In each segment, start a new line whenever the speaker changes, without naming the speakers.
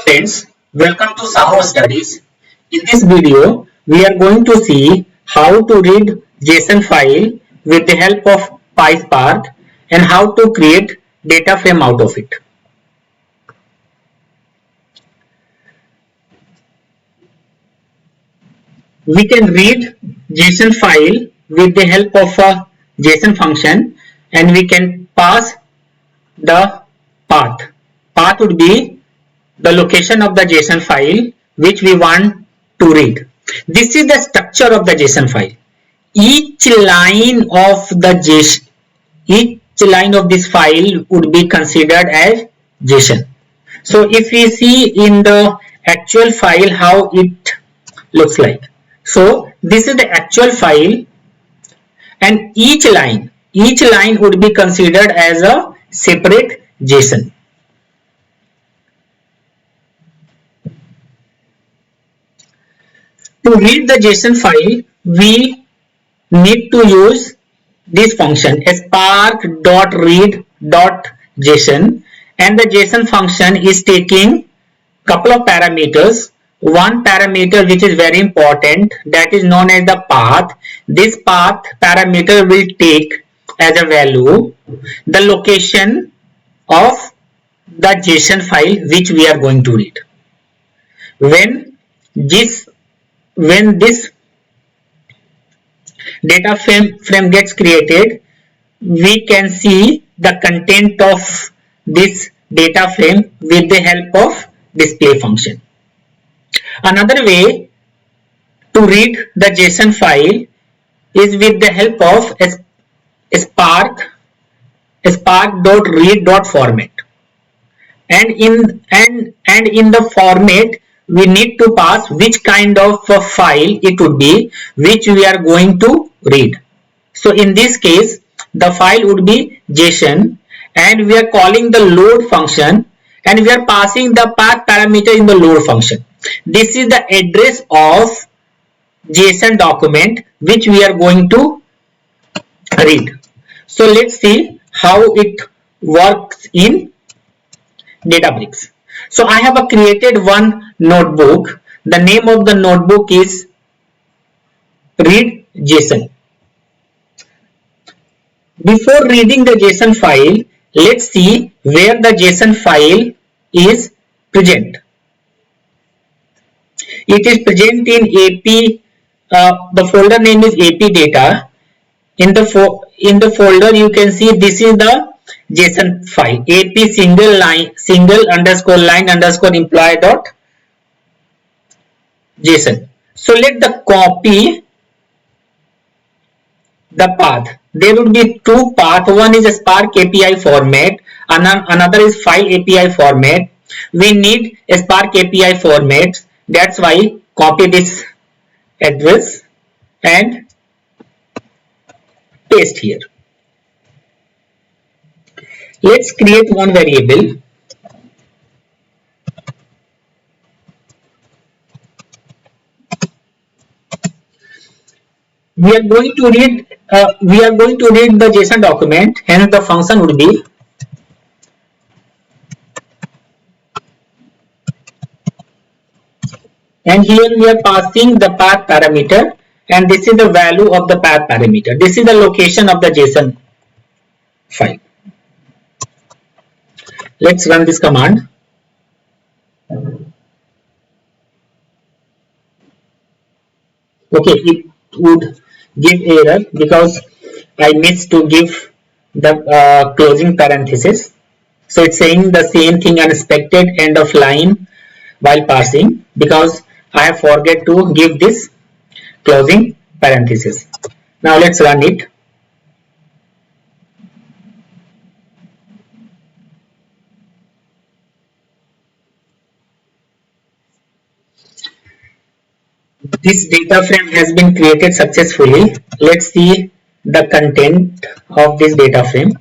Friends, welcome to Saho Studies. In this video, we are going to see how to read JSON file with the help of PySpark and how to create data frame out of it. We can read JSON file with the help of a JSON function and we can pass the path. Path would be the location of the JSON file which we want to read. This is the structure of the JSON file. Each line of this file would be considered as JSON. So if we see in the actual file how it looks like. So this is the actual file and each line would be considered as a separate JSON. To read the JSON file, we need to use this function spark.read.json, and the JSON function is taking couple of parameters. One parameter which is very important, that is known as the path. This path parameter will take as a value the location of the JSON file which we are going to read. When this data frame gets created, we can see the content of this data frame with the help of display function. Another way to read the JSON file is with the help of spark.read.format, and in the format we need to pass which kind of a file it would be which we are going to read. So in this case the file would be JSON and we are calling the load function and we are passing the path parameter in the load function. This is the address of JSON document which we are going to read. So let's see how it works in Databricks. So I have created one notebook. The name of the notebook is read JSON. Before reading the JSON file, let's see where the JSON file is present. It is present in AP. The folder name is AP data. In the folder you can see this is the JSON file, AP single_line_employee dot JSON. So let the copy the path. There would be two paths. One is a Spark API format, another is file API format. We need a Spark API format. That's why copy this address and paste here. Let's create one variable. We are going to read the JSON document, hence the function would be and here we are passing the path parameter and this is the value of the path parameter. This is the location of the JSON file. Let's run this command. Okay, it would give error because I missed to give the closing parenthesis. So it's saying the same thing, unexpected end of line while parsing, because I have forget to give this closing parenthesis. Now let's run it. This data frame has been created successfully. Let's see the content of this data frame.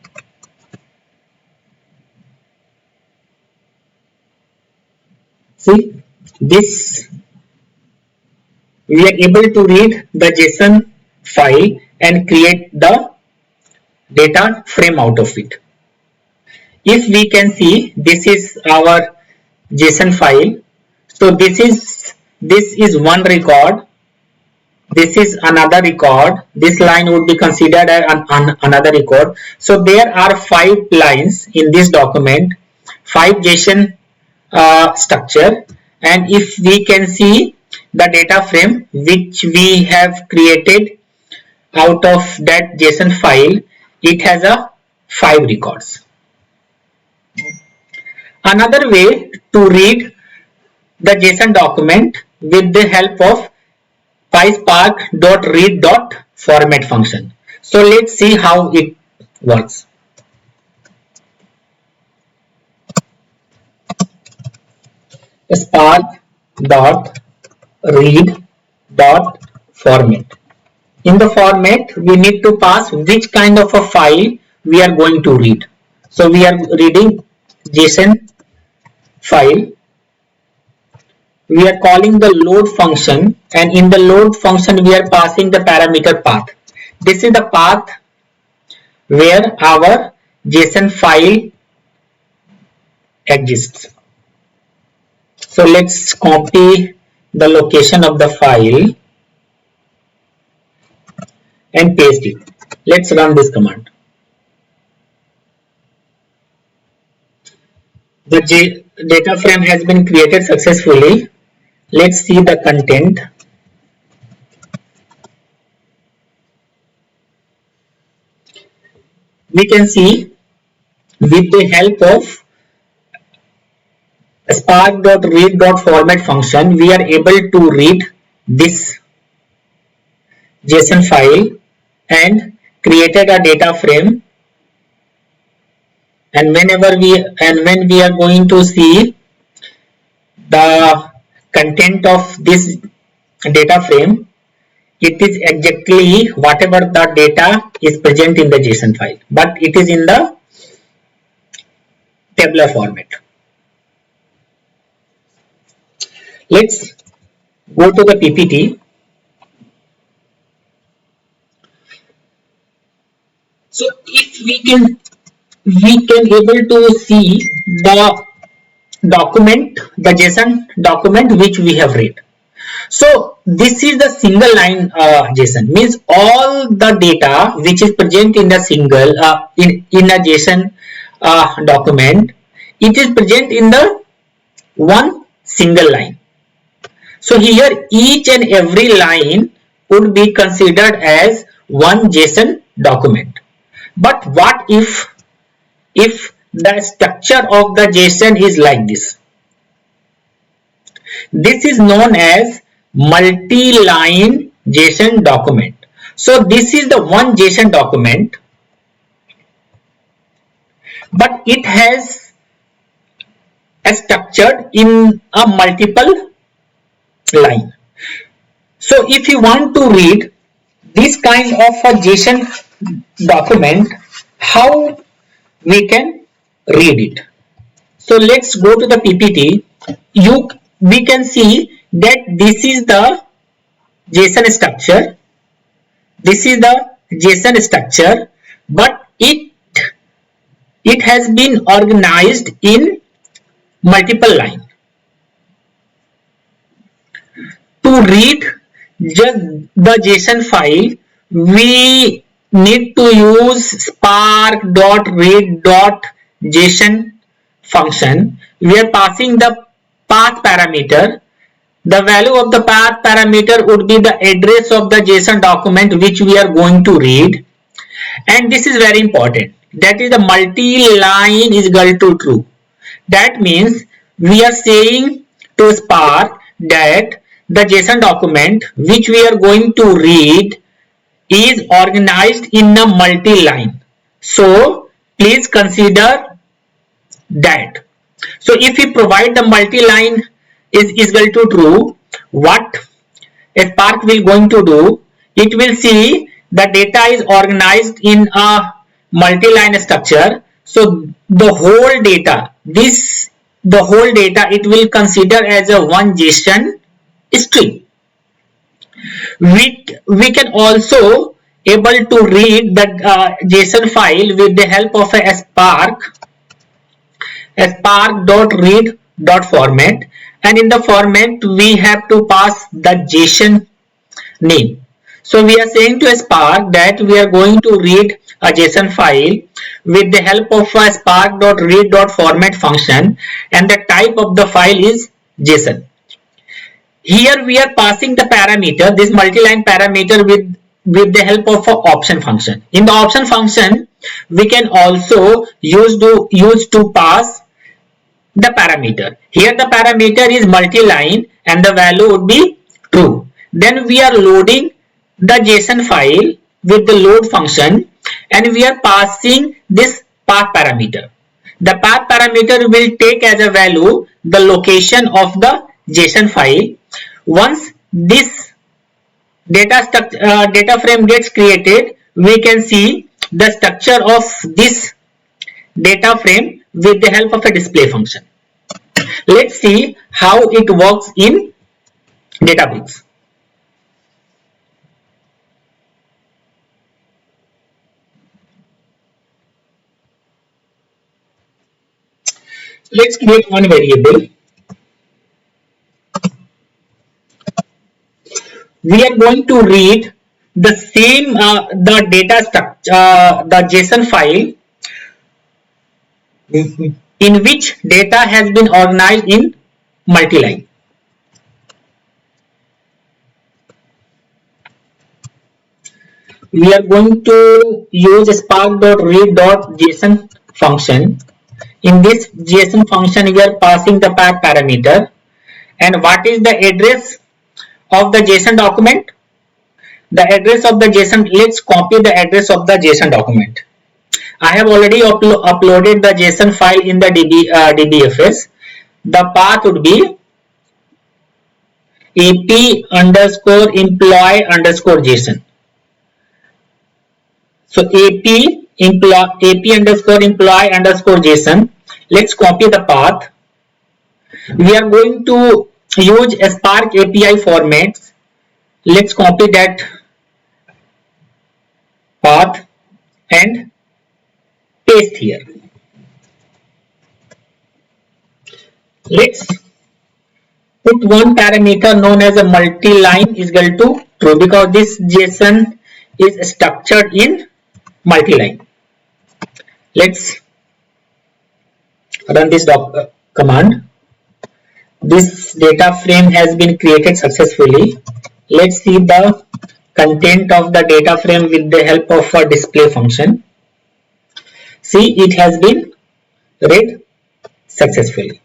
See this, we are able to read the JSON file and create the data frame out of it. If we can see, this is our JSON file. So this is one record, this is another record, this line would be considered another record. So there are 5 lines in this document, 5 JSON structure, and if we can see the data frame which we have created out of that JSON file, it has a 5 records. Another way to read the JSON document with the help of PySpark.read.format function. So let's see how it works. Spark.read.format. In the format, we need to pass which kind of a file we are going to read. So we are reading JSON file. We are calling the load function, and in the load function we are passing the parameter path. This is the path where our JSON file exists. So let's copy the location of the file and paste it. Let's run this command. The data frame has been created successfully. Let's see the content. We can see with the help of spark.read.format function, we are able to read this JSON file and created a data frame. And when we are going to see the content of this data frame, it is exactly whatever the data is present in the JSON file, but it is in the tabular format. Let's go to the PPT. So if we can able to see the document, the JSON document which we have read. So this is the single line JSON, means all the data which is present in the single in a JSON document, it is present in the one single line. So here each and every line would be considered as one JSON document. But what if the structure of the JSON is like this? This is known as multi-line JSON document. So this is the one JSON document, but it has a structure in a multiple line. So if you want to read this kind of a JSON document, how we can read it? So let's go to the PPT. We can see that this is the JSON structure. This is the JSON structure, but it has been organized in multiple lines. To read just the JSON file, we need to use spark.read.json function. We are passing the path parameter. The value of the path parameter would be the address of the JSON document which we are going to read. And this is very important. That is the multi-line is equal to true. That means we are saying to Spark that the JSON document which we are going to read is organized in a multi-line. So please consider that. So if we provide the multi-line is equal to true, what Spark will going to do? It will see the data is organized in a multi-line structure. So the whole data, it will consider as a one JSON string. We can also able to read the JSON file with the help of a spark.read dot format, and in the format we have to pass the JSON name. So we are saying to Spark that we are going to read a JSON file with the help of a spark.read.format function, and the type of the file is JSON. Here we are passing the parameter, this multi-line parameter, with the help of an option function. In the option function, we can also use to pass the parameter. Here the parameter is multi-line and the value would be true. Then we are loading the JSON file with the load function, and we are passing this path parameter. The path parameter will take as a value the location of the JSON file. Once this data frame gets created, we can see the structure of this data frame with the help of a display function. Let's see how it works in Databricks. Let's create one variable. We are going to read the same the data structure, the JSON file in which data has been organized in multi-line. We are going to use spark.read.json function. In this JSON function, we are passing the path parameter. And what is the address of the JSON document? The address of the JSON, let's copy the address of the JSON document. I have already uploaded the JSON file in the DBFS. The path would be ap_employee_JSON. So ap_employee_JSON. Let's copy the path. We are going to use a Spark API formats. Let's copy that path and paste here. Let's put one parameter known as a multi-line is equal to true, because this JSON is structured in multi-line. Let's run this command. This data frame has been created successfully. Let's see the content of the data frame with the help of a display function. See, it has been read successfully.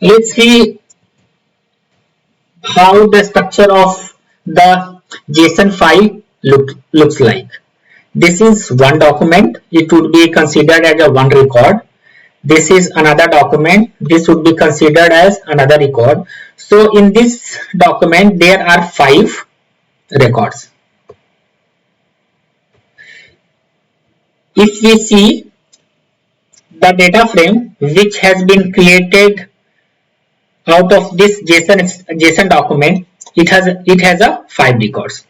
Let's see how the structure of the JSON file looks like. This is one document. It would be considered as a one record. This is another document. This would be considered as another record. So in this document, there are 5 records. If we see the data frame which has been created out of this JSON document, it has a 5 records.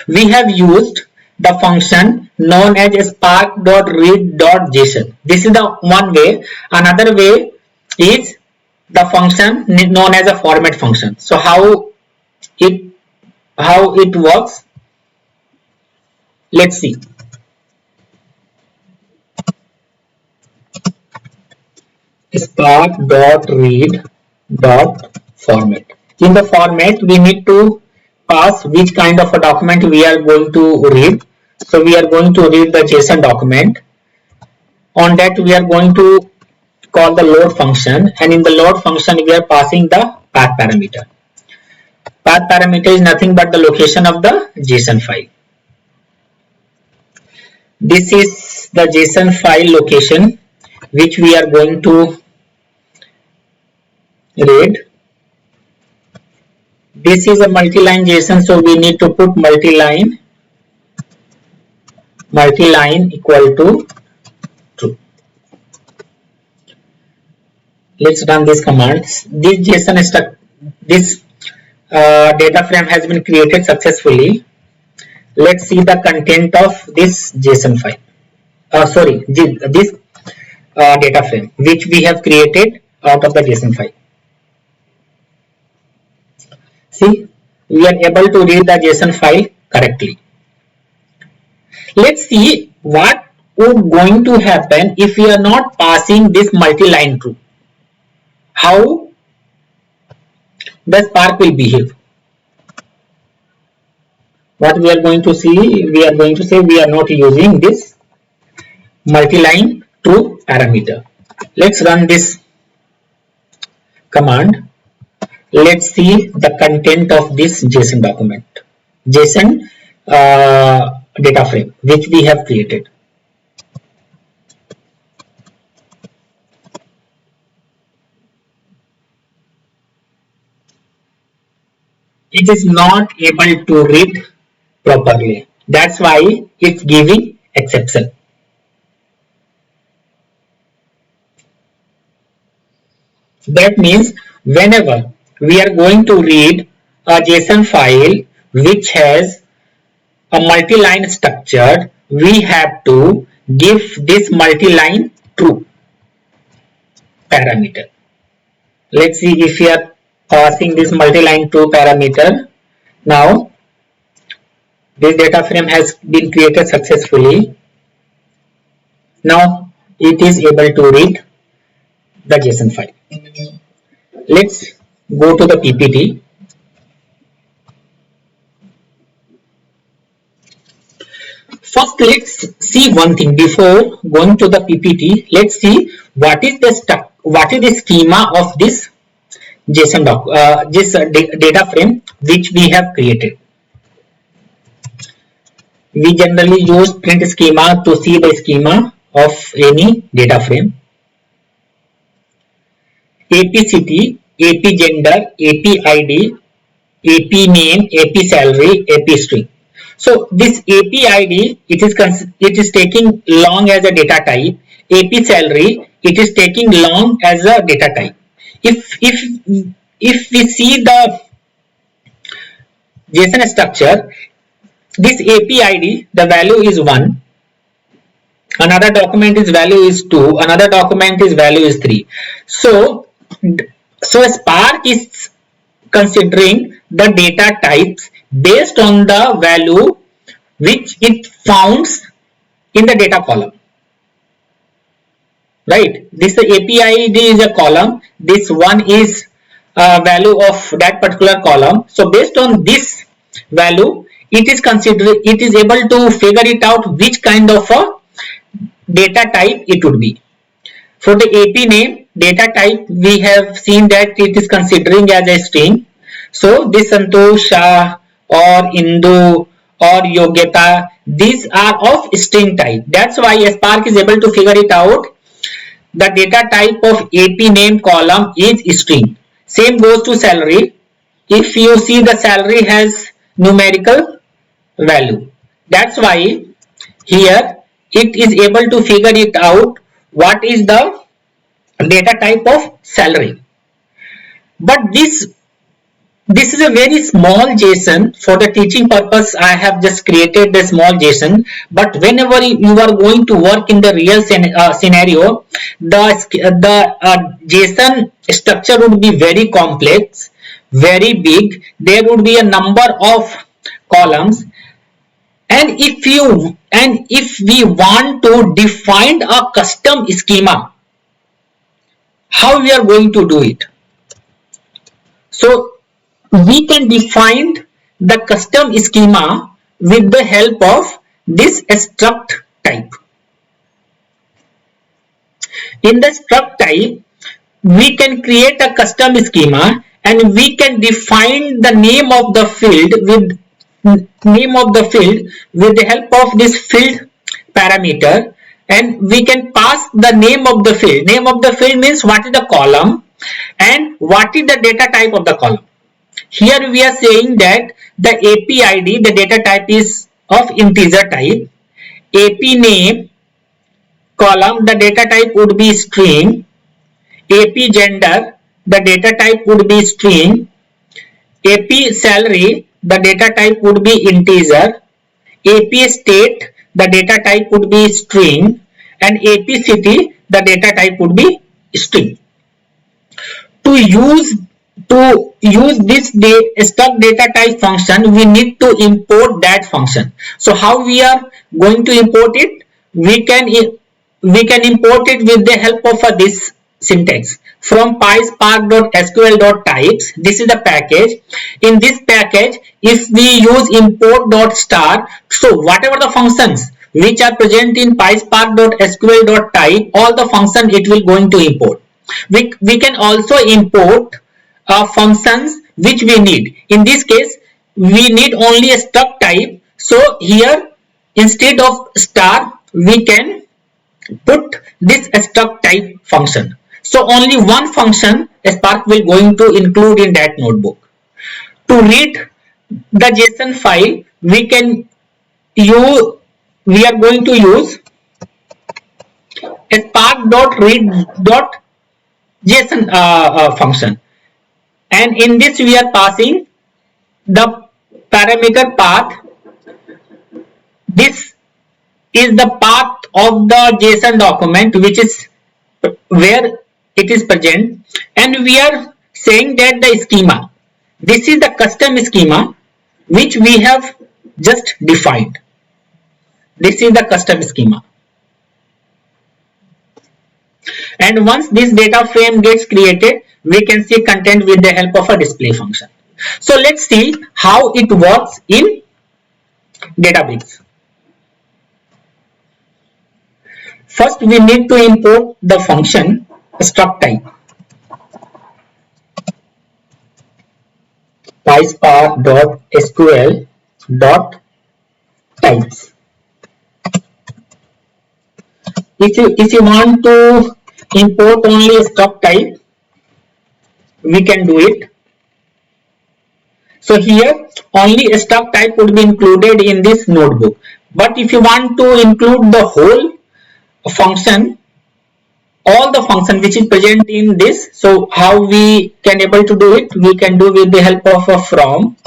We have used the function known as spark.read.json. This is the one way. Another way is the function known as a format function. So how it works, let's see. Spark.read.format. In the format, we need to pass which kind of a document we are going to read. So we are going to read the JSON document. On that, we are going to call the load function, and in the load function we are passing the path parameter. Path parameter is nothing but the location of the JSON file. This is the JSON file location which we are going to read. This is a multi-line JSON, so we need to put multi-line equal to true. Let's run these commands. This JSON data frame has been created successfully. Let's see the content of this JSON file. This data frame which we have created out of the JSON file. See, we are able to read the JSON file correctly. Let's see what would going to happen if we are not passing this multi-line true. How the Spark will behave. What we are going to see, we are going to say we are not using this multi-line true parameter. Let's run this command. Let's see the content of this JSON document, JSON data frame which we have created. It is not able to read properly. That's why it's giving exception. That means whenever we are going to read a JSON file which has a multi-line structure, we have to give this multi-line true parameter. Let's see if we are passing this multi-line true parameter. Now this data frame has been created successfully. Now it is able to read the JSON file. Let's go to the PPT. First, let's see one thing before going to the PPT. Let's see what is the schema of this JSON data frame which we have created. We generally use print schema to see the schema of any data frame. AP city, AP gender, AP ID, AP name, AP salary, AP string. So this AP ID, it is taking long as a data type. AP salary, it is taking long as a data type. If we see the JSON structure, this AP ID, the value is 1. Another document is value is 2. Another document is value is 3. So Spark is considering the data types based on the value which it founds in the data column. Right? This AP ID is a column. This one is value of that particular column. So based on this value, it is able to figure it out which kind of a data type it would be. For the AP name data type, we have seen that it is considering as a string. So this Santosh Shah or Indu or Yogyata, these are of string type. That's why Spark is able to figure it out. The data type of AP name column is string. Same goes to salary. If you see the salary has numerical value. That's why here it is able to figure it out what is the data type of salary. But this is a very small JSON. For the teaching purpose, I have just created the small JSON. But whenever you are going to work in the real scenario, the JSON structure would be very complex, very big. There would be a number of columns, and if we want to define a custom schema, how we are going to do it? So we can define the custom schema with the help of this struct type. In the struct type, we can create a custom schema and we can define the name of the field with the help of this field parameter, and we can pass the name of the field. Name of the field means what is the column and what is the data type of the column. Here we are saying that the AP ID, the data type is of integer type. AP name column, the data type would be string. AP gender, the data type would be string. AP salary, the data type would be integer. AP state, the data type would be string. And AP city, the data type would be string. To use this struct data type function, we need to import that function. So how we are going to import it? We can import it with the help of this syntax from pyspark.sql.types. This is the package. In this package, if we use import.star, so whatever the functions which are present in pyspark.sql.type, all the function it will going to import. We can also import functions which we need. In this case, we need only a struct type. So here, instead of star, we can put this struct type function. So only one function Spark will going to include in that notebook. To read the JSON file, we are going to use spark.read.json function, and in this we are passing the parameter path. This is the path of the JSON document which is where it is present, and we are saying that the schema, this is the custom schema which we have just defined. This is the custom schema, and once this data frame gets created, we can see content with the help of a display function. So let's see how it works in Databricks. First, we need to import the function struct type. pyspark.sql.types. If you want to import only a struct type, we can do it. So here only a struct type would be included in this notebook. But if you want to include the whole function, all the function which is present in this, so how we can able to do it? We can do with the help of a from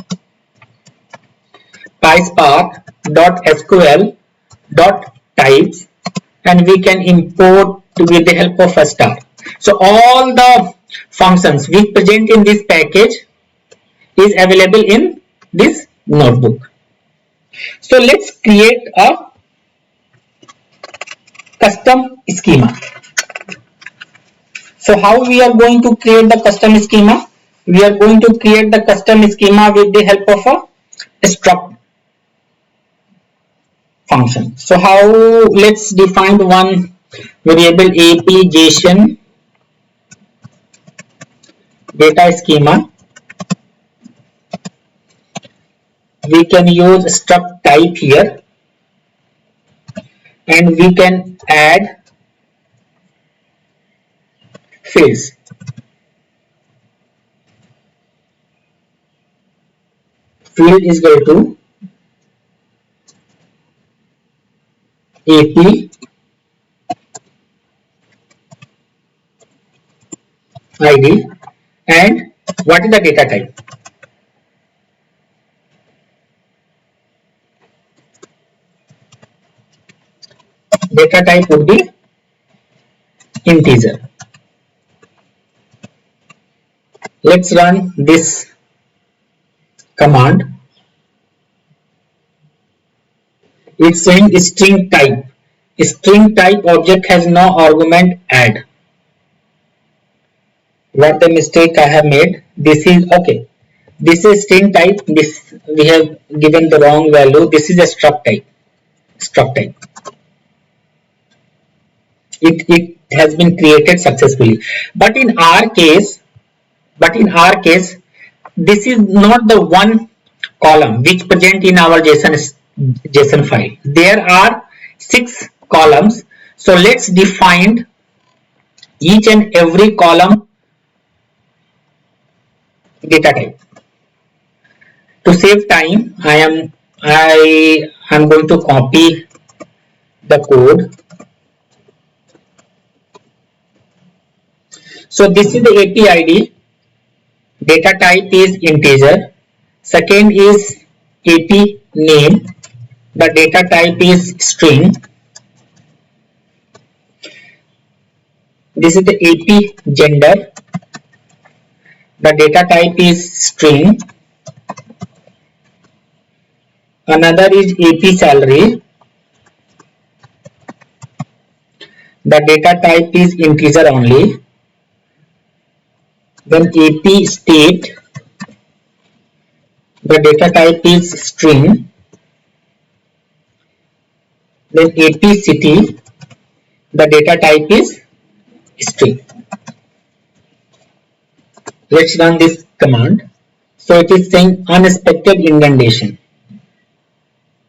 pyspark.sql.types, and we can import with the help of a star. So all the functions which present in this package is available in this notebook. So let's create a custom schema. So how we are going to create the custom schema? We are going to create the custom schema with the help of a struct function. So how, let's define one variable ap JSON data schema. We can use struct type here, and we can add fields. Field is equal to AP ID, and what is the data type? Data type would be integer. Let's run this command. It's saying string type. String type object has no argument add. What a mistake I have made. This is okay. This is string type. This we have given the wrong value. This is a struct type. Struct type. It has been created successfully. But in our case, this is not the one column which present in our JSON file. There are 6 columns. So let's define each and every column data type. To save time, I am going to copy the code. So this is the AP ID. Data type is integer. Second is AP name. The data type is string. This is the AP gender. The data type is string. Another is AP salary. The data type is integer only. Then AP state. The data type is string. Then AP city. The data type is string. Let's run this command. So it is saying unexpected indentation.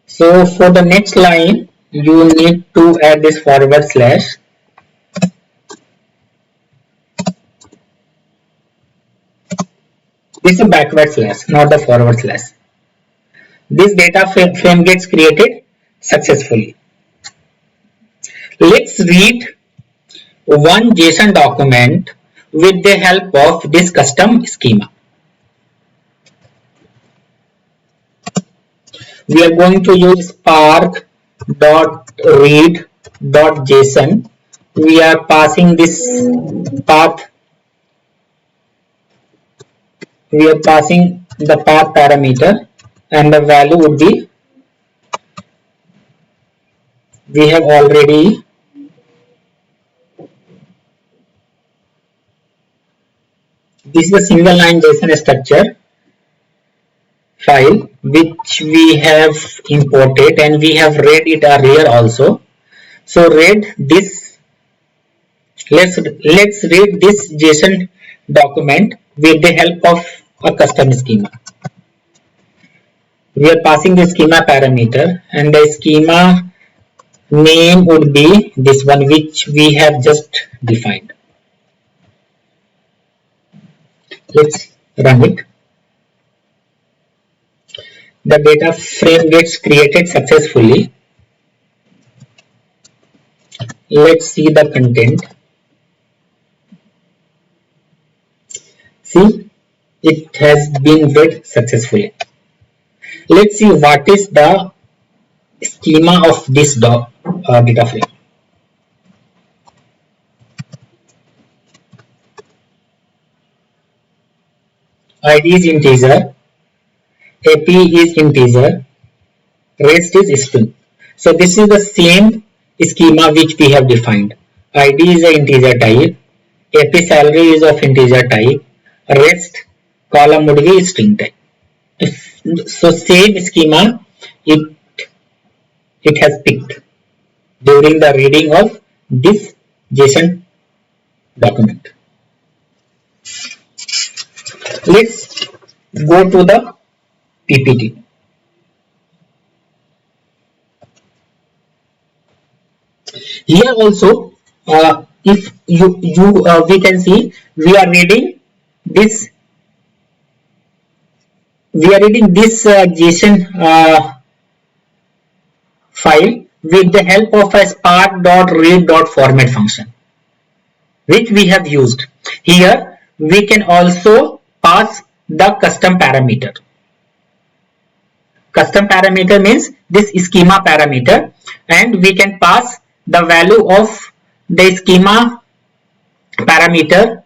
So for the next line, you need to add this forward slash. This is a backward slash, not the forward slash. This data frame gets created successfully. Let's read one JSON document with the help of this custom schema. We are going to use spark.read.json. We are passing this path. We are passing the path parameter, and the value would be, we have already this is a single line JSON structure file which we have imported, and we have read it earlier also. So read this. Let's read this JSON document with the help of a custom schema. We are passing the schema parameter, and the schema name would be this one which we have just defined. Let's run it. The data frame gets created successfully. Let's see the content. See, it has been read successfully. Let's see what is the schema of this data frame. ID is integer, AP is integer, rest is string. So this is the same schema which we have defined. ID is an integer type, AP salary is of integer type, rest column would be string type. So same schema it has picked during the reading of this JSON document. Let's go to the PPT. Here also, if we can see we are reading this. We are reading this JSON file with the help of a spark.read.format function, which we have used. Here we can also pass the custom parameter. Custom parameter means this schema parameter, and we can pass the value of the schema parameter,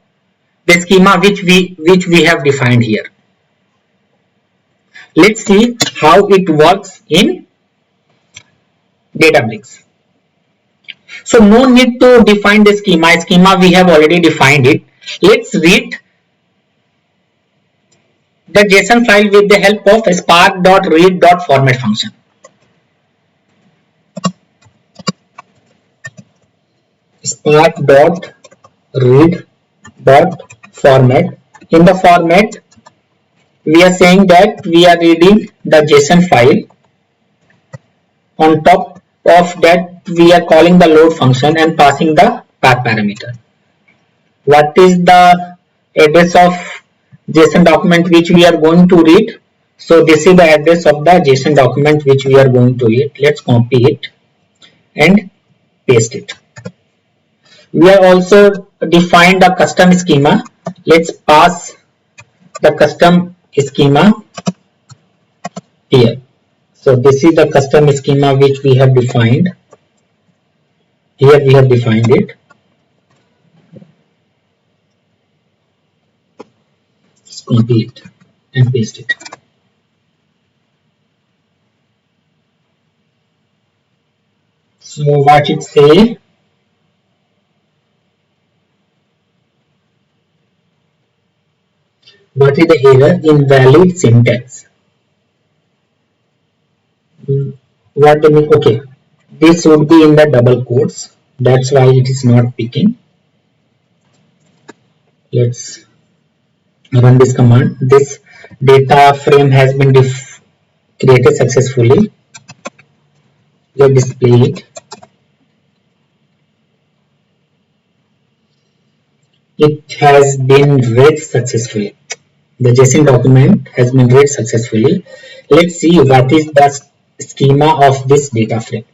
the schema which we have defined here. Let's see how it works in Databricks. So no need to define the schema. Schema we have already defined it. Let's read the JSON file with the help of spark.read.format function. Spark.read.format. In the format, we are saying that we are reading the JSON file. On top of that, we are calling the load function and passing the path parameter. What is the address of JSON document which we are going to read? So this is the address of the JSON document which we are going to read. Let's copy it and paste it. We are also defined a custom schema. Let's pass the custom schema here. So this is the custom schema which we have defined. Here we have defined it. copy it and paste it. So what it say? What is the error? Invalid syntax. What do you mean? Okay, this would be in the double quotes. That's why it is not picking. Let's run this command. This data frame has been created successfully. Let's display it. It has been read successfully. The JSON document has been read successfully. Let's see what is the schema of this data frame.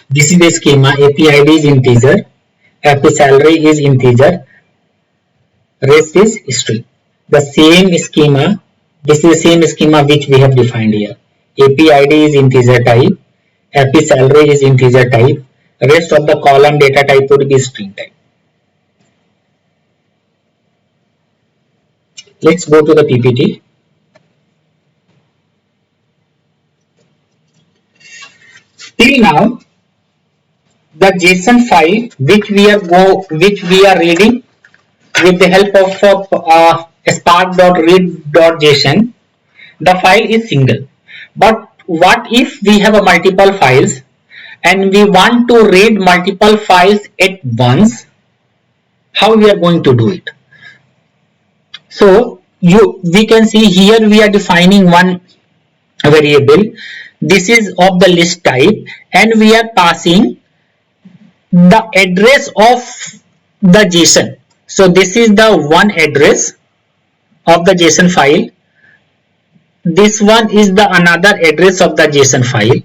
This is the schema. AP ID is integer, AP salary is integer, rest is string. The same schema, this is the same schema which we have defined here. AP ID is integer type, AP salary is integer type, rest of the column data type would be string type. Let's go to the PPT. Till now, the JSON file which we are reading with the help of spark.read.json, the file is single. But what if we have a multiple files and we want to read multiple files at once? How we are going to do it? So we can see here we are defining one variable. This is of the list type, and we are passing the address of the JSON. So this is the one address of the JSON file. This one is the another address of the JSON file.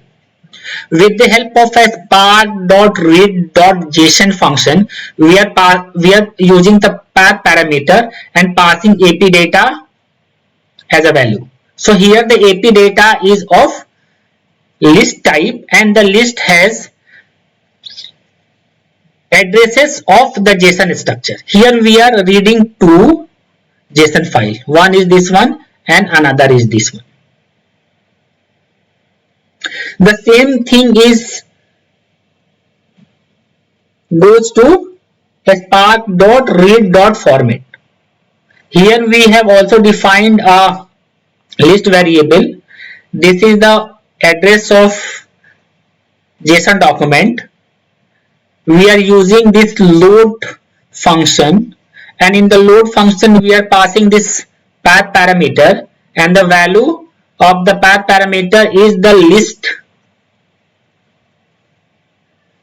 With the help of a spark.read.json function, we are using the path parameter and passing AP data as a value. So here the AP data is of list type, and the list has addresses of the JSON structure. Here we are reading two JSON file. One is this one and another is this one. The same thing goes to spark.read.format. Here we have also defined a list variable. This is the address of JSON document. We are using this load function, and in the load function we are passing this path parameter, and the value of the path parameter is the list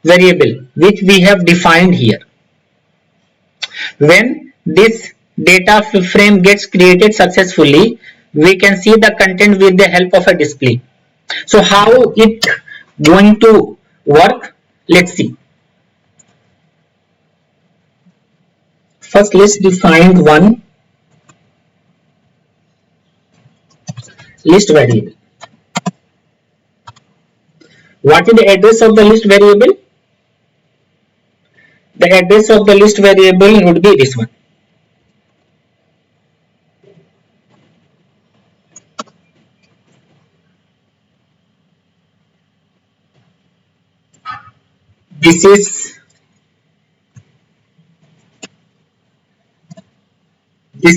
variable which we have defined here. When this data frame gets created successfully, we can see the content with the help of a display. So how it going to work? Let's see. First, let's define one list variable. What is the address of the list variable? The address of the list variable would be this one. This is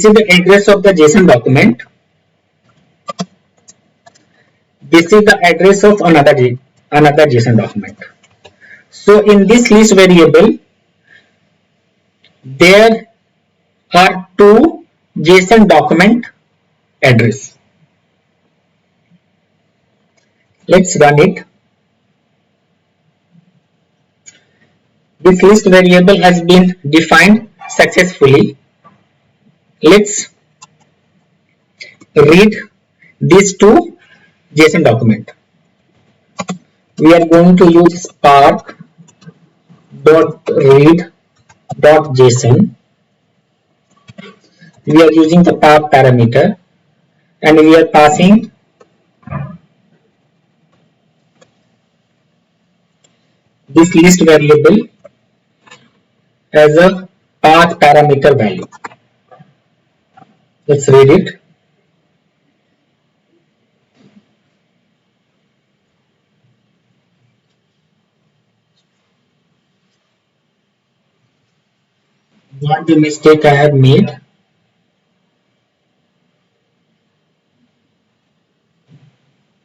the address of the JSON document. This is the address of another JSON document. So in this list variable, there are two JSON document address. Let's run it. This list variable has been defined successfully. Let's read these two JSON document. We are going to use spark.read.json. We are using the path parameter, and we are passing this list variable as a path parameter value. Let's read it. What the mistake I have made?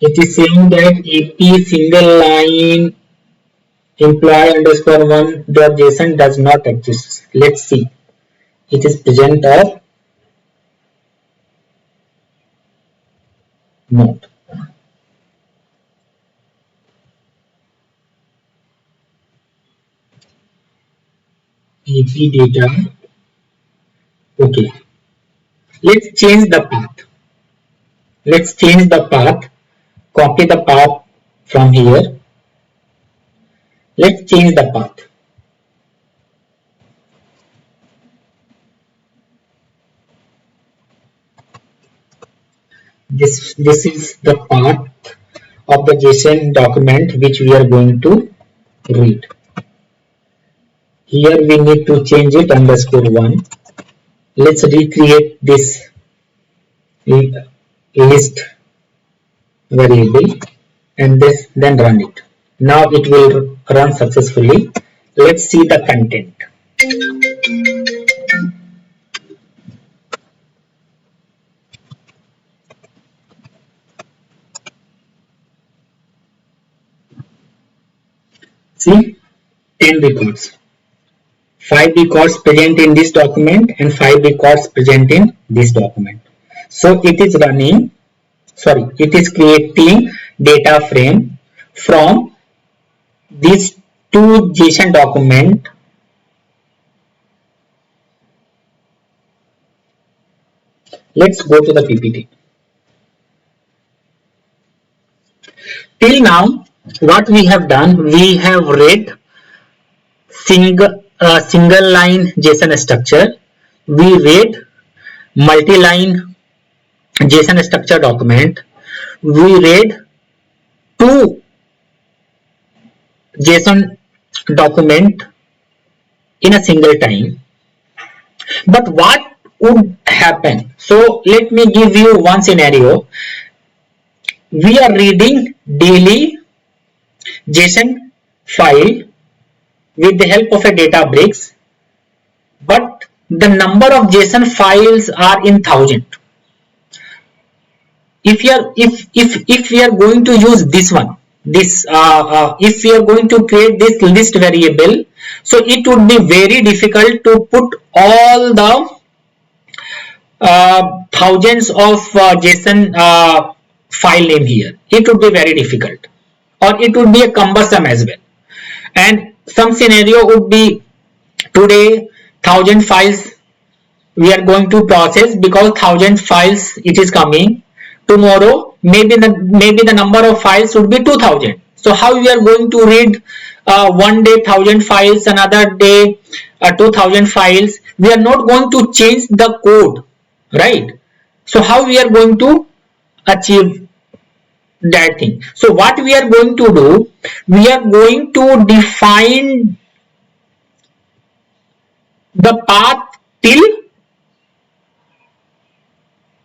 It is saying that AP single line employee underscore one dot JSON does not exist. Let's see. It is present or not. AP data. Okay. Let's change the path. Let's change the path. Copy the path from here. Let's change the path. This is the path of the JSON document which we are going to read. Here we need to change it underscore one. Let's recreate this list variable and then run it. Now it will run successfully. Let's see the content. See, 10 records. 5 records present in this document and 5 records present in this document. So it is running, it is creating data frame from these two JSON document. Let's go to the PPT. Till now, what we have done, we have read single line JSON structure. We read multi-line JSON structure document. We read two JSON document in a single time. But what would happen? So let me give you one scenario. We are reading daily JSON file with the help of a Databricks, but the number of JSON files are in 1000. If we are going to use this one, if we are going to create this list variable, so it would be very difficult to put all the thousands of JSON file name here. It would be very difficult, or it would be a cumbersome as well. And some scenario would be today 1000 files we are going to process, because 1000 files it is coming. Tomorrow maybe the number of files would be 2000. So how we are going to read one day 1000 files, another day 2000 files? We are not going to change the code, right? So how we are going to achieve that thing? So what we are going to do, we are going to define the path till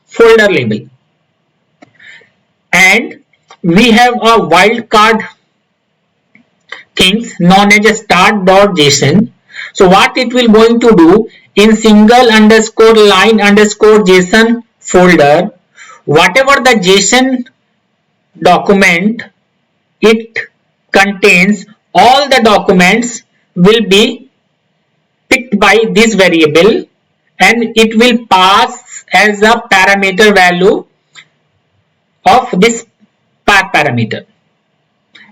folder label, and we have a wildcard things known as a start.json. So what it will going to do, in single underscore line underscore JSON folder, whatever the JSON document it contains, all the documents will be picked by this variable, and it will pass as a parameter value of this path parameter,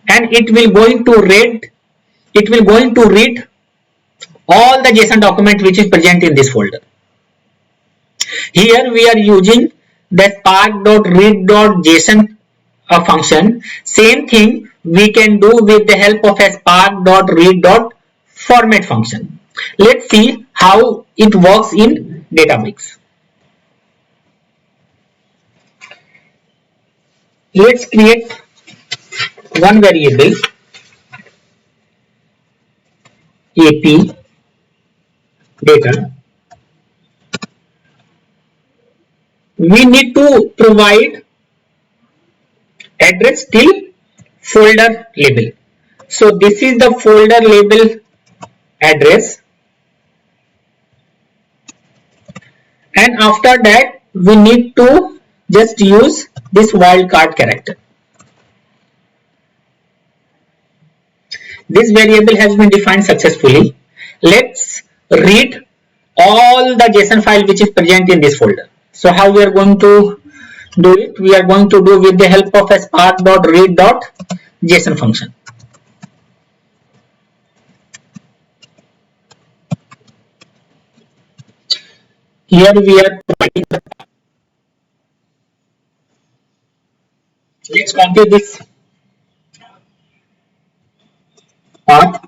and it will going to read all the JSON document which is present in this folder. Here we are using the spark.read.json function. Same thing we can do with the help of a spark.read.format function. Let's see how it works in Databricks. Let's create one variable AP data, we need to provide address till folder label. So this is the folder label address, and after that we need to just use this wildcard character. This variable has been defined successfully. Let's read all the JSON file which is present in this folder. So how we are going to do it? We are going to do with the help of a spark.read.json function. Here we are providing the path. Let's copy this path.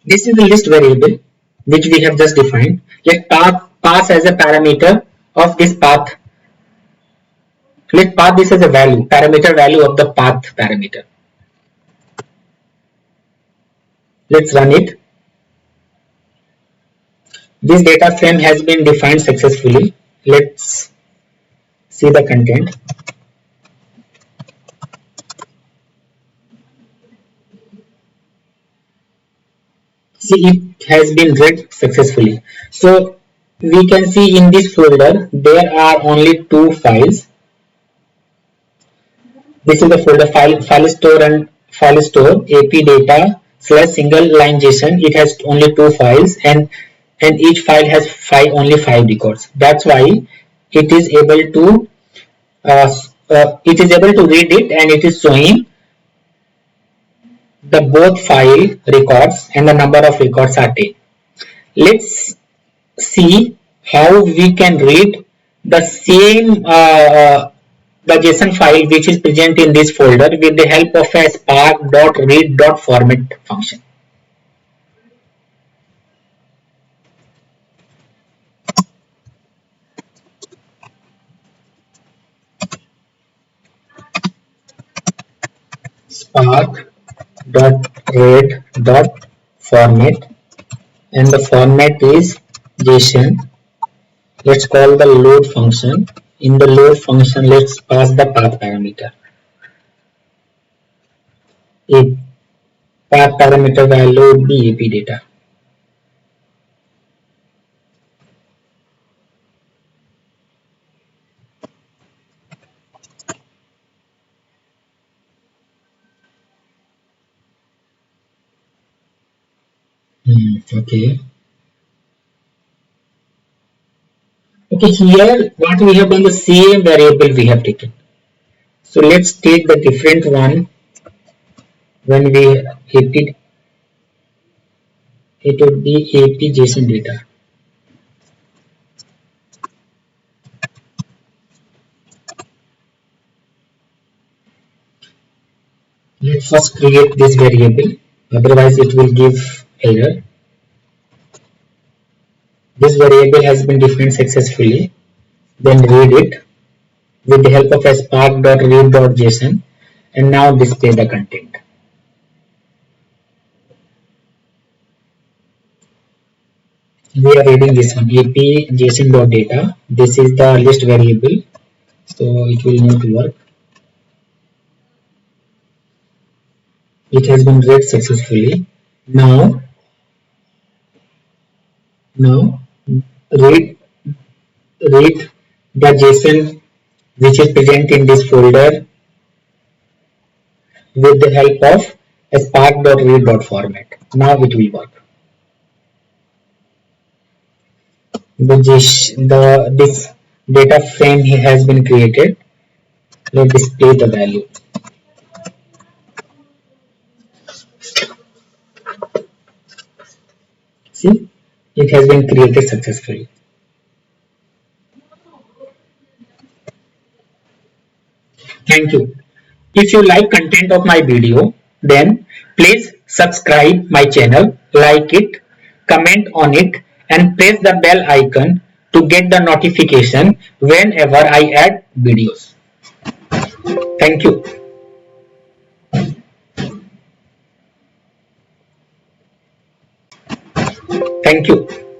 This is the list variable which we have just defined. Let pass as a parameter of this path. Let pass this as a value, parameter value of the path parameter. Let's run it. This data frame has been defined successfully. Let's see the content. See, it has been read successfully. So we can see in this folder there are only two files. This is the folder file store and file store AP data / single line JSON. It has only two files, and each file has only 5 records. That's why it is able to read it, and it is showing the both file records, and the number of records are 10. Let's see how we can read the same the JSON file which is present in this folder with the help of a spark.read.format function. Spark.read.format, and the format is JSON. Let's call the load function. In the load function, let's pass the path parameter. A path parameter value would be AP data. Okay. Okay, here what we have done, the same variable we have taken. So let's take the different one. When we AP, it would be AP JSON data. Let's first create this variable, otherwise it will give error. This variable has been defined successfully. Then read it with the help of a spark.read.json, and now display the content. We are reading this one, AP json.data. This is the list variable, so it will not work. It has been read successfully. Now read the JSON which is present in this folder with the help of a spark.read.format. Now it will work. This data frame has been created. Let's display the value. See, it has been created successfully. Thank you. If you like content of my video, then please subscribe my channel, like it, comment on it, and press the bell icon to get the notification whenever I add videos. Thank you. Thank you.